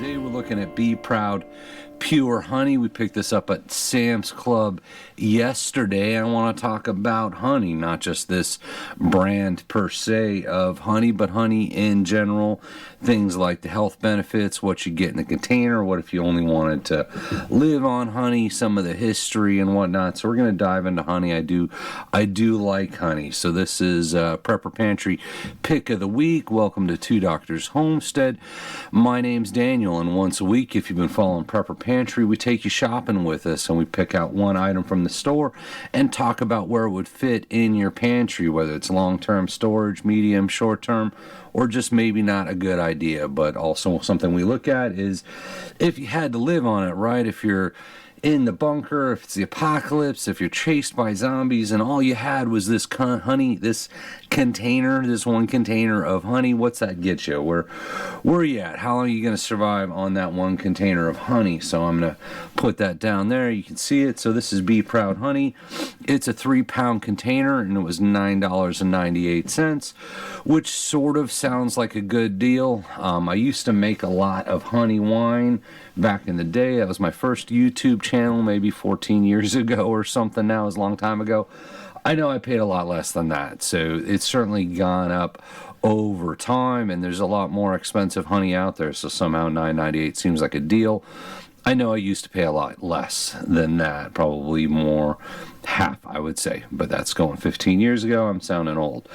Today we're looking at Be Proud Pure Honey. We picked this up at Sam's Club yesterday. I want to talk about honey, not just this brand per se of honey, but honey in general. Things like the health benefits, what you get in the container, what if you only wanted to live on honey, some of the history and whatnot. So we're going to dive into honey. I do like honey. So this is Prepper Pantry Pick of the Week. Welcome to Two Doctors Homestead. My name's Daniel, and once a week, if you've been following Prepper Pantry, we take you shopping with us and we pick out one item from the store and talk about where it would fit in your pantry, whether it's long-term storage, medium, short-term, or just maybe not a good idea. But also something we look at is if you had to live on it, right? If you're in the bunker, if it's the apocalypse, if you're chased by zombies and all you had was this honey, this container, this one container of honey, what's that get you? Where are you at? How long are you going to survive on that one container of honey? So I'm going to put that down there. You can see it. So this is Be Proud Honey. It's a 3-pound container and it was $9.98, which sort of sounds like a good deal. I used to make a lot of honey wine back in the day. That was my first YouTube channel, maybe 14 years ago or something. Now is a long time ago. I know I paid a lot less than that, so it's certainly gone up over time, and there's a lot more expensive honey out there, so somehow $9.98 seems like a deal. I know I used to pay a lot less than that, probably more, half I would say, but that's going 15 years ago. I'm sounding old.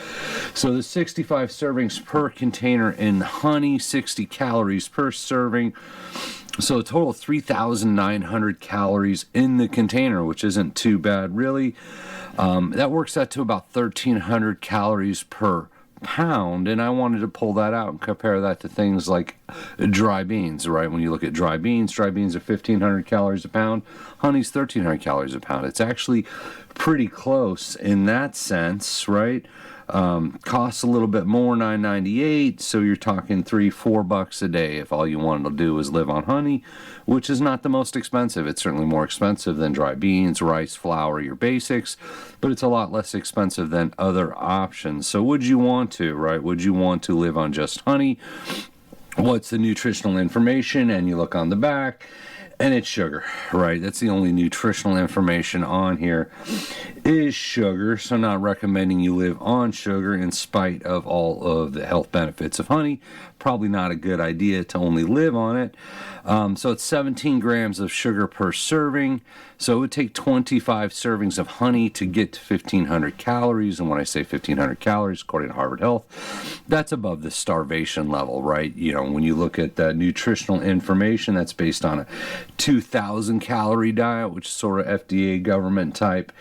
So the 65 servings per container in honey, 60 calories per serving. So a total of 3,900 calories in the container, which isn't too bad really. That works out to about 1,300 calories per pound, and I wanted to pull that out and compare that to things like dry beans, right? When you look at dry beans are 1,500 calories a pound. Honey's 1,300 calories a pound. It's actually pretty close in that sense, right? Costs a little bit more, $9.98, so you're talking $3-4 a day if all you wanted to do is live on honey, which is not the most expensive. It's certainly more expensive than dry beans, rice, flour, your basics, but it's a lot less expensive than other options. So would you want to, right? Would you want to live on just honey? What's the nutritional information? And you look on the back, and it's sugar, right? That's the only nutritional information on here is sugar, so not recommending you live on sugar in spite of all of the health benefits of honey. Probably not a good idea to only live on it. So it's 17 grams of sugar per serving. So it would take 25 servings of honey to get to 1,500 calories. And when I say 1,500 calories, according to Harvard Health, that's above the starvation level, right? You know, when you look at the nutritional information, that's based on a 2,000 calorie diet, which is sort of FDA government type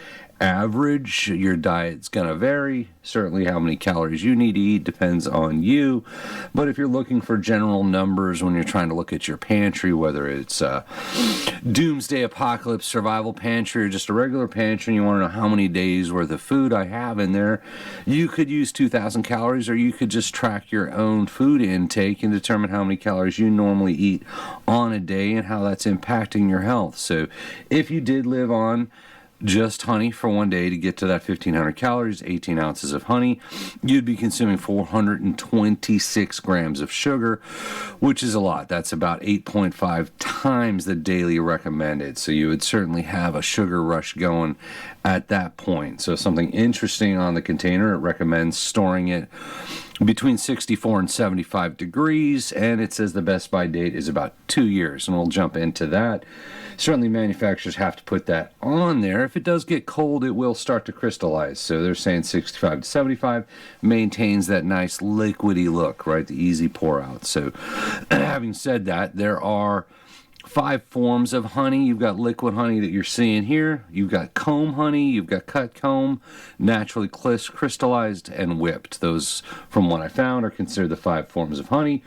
average. Your diet's going to vary. Certainly how many calories you need to eat depends on you. But if you're looking for general numbers when you're trying to look at your pantry, whether it's doomsday apocalypse survival pantry or just a regular pantry, and you want to know how many days worth of food I have in there, you could use 2,000 calories, or you could just track your own food intake and determine how many calories you normally eat on a day and how that's impacting your health. So if you did live on just honey for one day to get to that 1,500 calories, 18 ounces of honey, you'd be consuming 426 grams of sugar, which is a lot. That's about 8.5 times the daily recommended. So you would certainly have a sugar rush going at that point. So something interesting on the container, it recommends storing it between 64 and 75 degrees, and it says the best by date is about 2 years, and we'll jump into that. Certainly manufacturers have to put that on there. If it does get cold, it will start to crystallize. So they're saying 65 to 75 maintains that nice liquidy look, right? The easy pour out. So having said that, there are 5 forms of honey. You've got liquid honey that you're seeing here. You've got comb honey. You've got cut comb, naturally crystallized, and whipped. Those, from what I found, are considered the 5 forms of honey.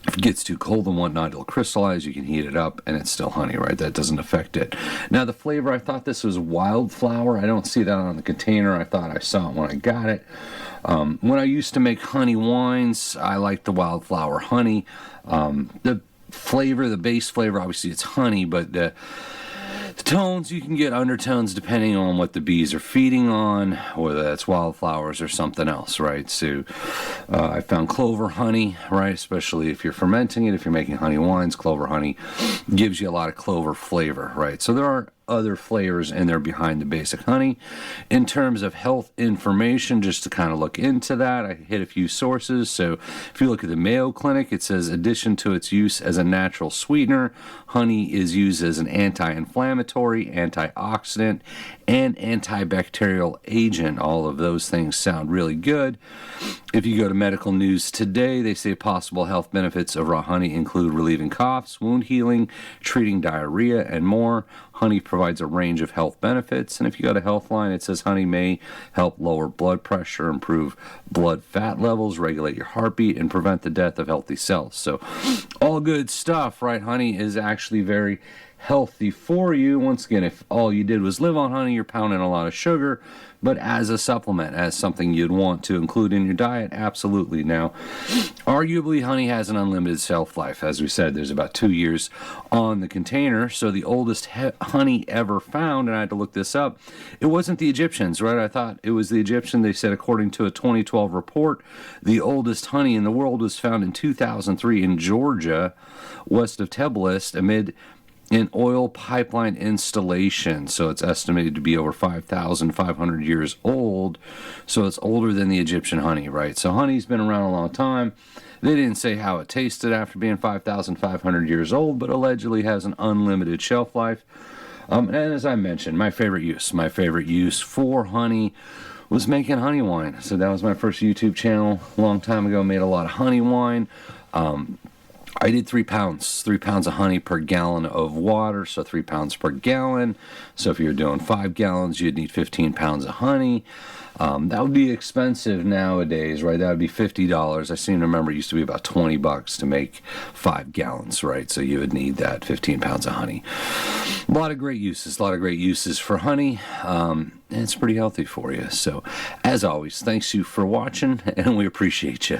If it gets too cold and whatnot, it'll crystallize. You can heat it up, and it's still honey, right? That doesn't affect it. Now, the flavor, I thought this was wildflower. I don't see that on the container. I thought I saw it when I got it. When I used to make honey wines, I liked the wildflower honey. The flavor, the base flavor, obviously it's honey, but the Tones, you can get undertones depending on what the bees are feeding on, whether that's wildflowers or something else, right? So I found clover honey, right? Especially if you're fermenting it, if you're making honey wines, clover honey gives you a lot of clover flavor, right? So there are other flavors in there behind the basic honey. In terms of health information, just to kind of look into that, I hit a few sources. So if you look at the Mayo Clinic, it says addition to its use as a natural sweetener, honey is used as an anti-inflammatory, antioxidant, and antibacterial agent. All of those things sound really good. If you go to Medical News Today, they say possible health benefits of raw honey include relieving coughs, wound healing, treating diarrhea, and more. Honey provides a range of health benefits, and if you go to Healthline, it says honey may help lower blood pressure, improve blood fat levels, regulate your heartbeat, and prevent the death of healthy cells. So all good stuff, right? Honey is actually very healthy for you. Once again, if all you did was live on honey, you're pounding a lot of sugar, but as a supplement, as something you'd want to include in your diet, absolutely. Now, arguably, honey has an unlimited shelf life. As we said, there's about 2 years on the container. So the oldest honey ever found, and I had to look this up, it wasn't the Egyptians, right? I thought it was the Egyptian. They said, according to a 2012 report, the oldest honey in the world was found in 2003 in Georgia, west of Tbilisi, amid an oil pipeline installation. So it's estimated to be over 5,500 years old. So it's older than the Egyptian honey, right? So honey's been around a long time. They didn't say how it tasted after being 5,500 years old, but allegedly has an unlimited shelf life. And as I mentioned, my favorite use for honey was making honey wine. So that was my first YouTube channel a long time ago. Made a lot of honey wine. I did 3 pounds of honey per gallon of water, so 3 pounds per gallon. So if you're doing 5 gallons, you'd need 15 pounds of honey. That would be expensive nowadays, right? That would be $50. I seem to remember it used to be about $20 to make 5 gallons, right? So you would need that 15 pounds of honey. A lot of great uses for honey, and it's pretty healthy for you. So as always, thanks you for watching, and we appreciate you.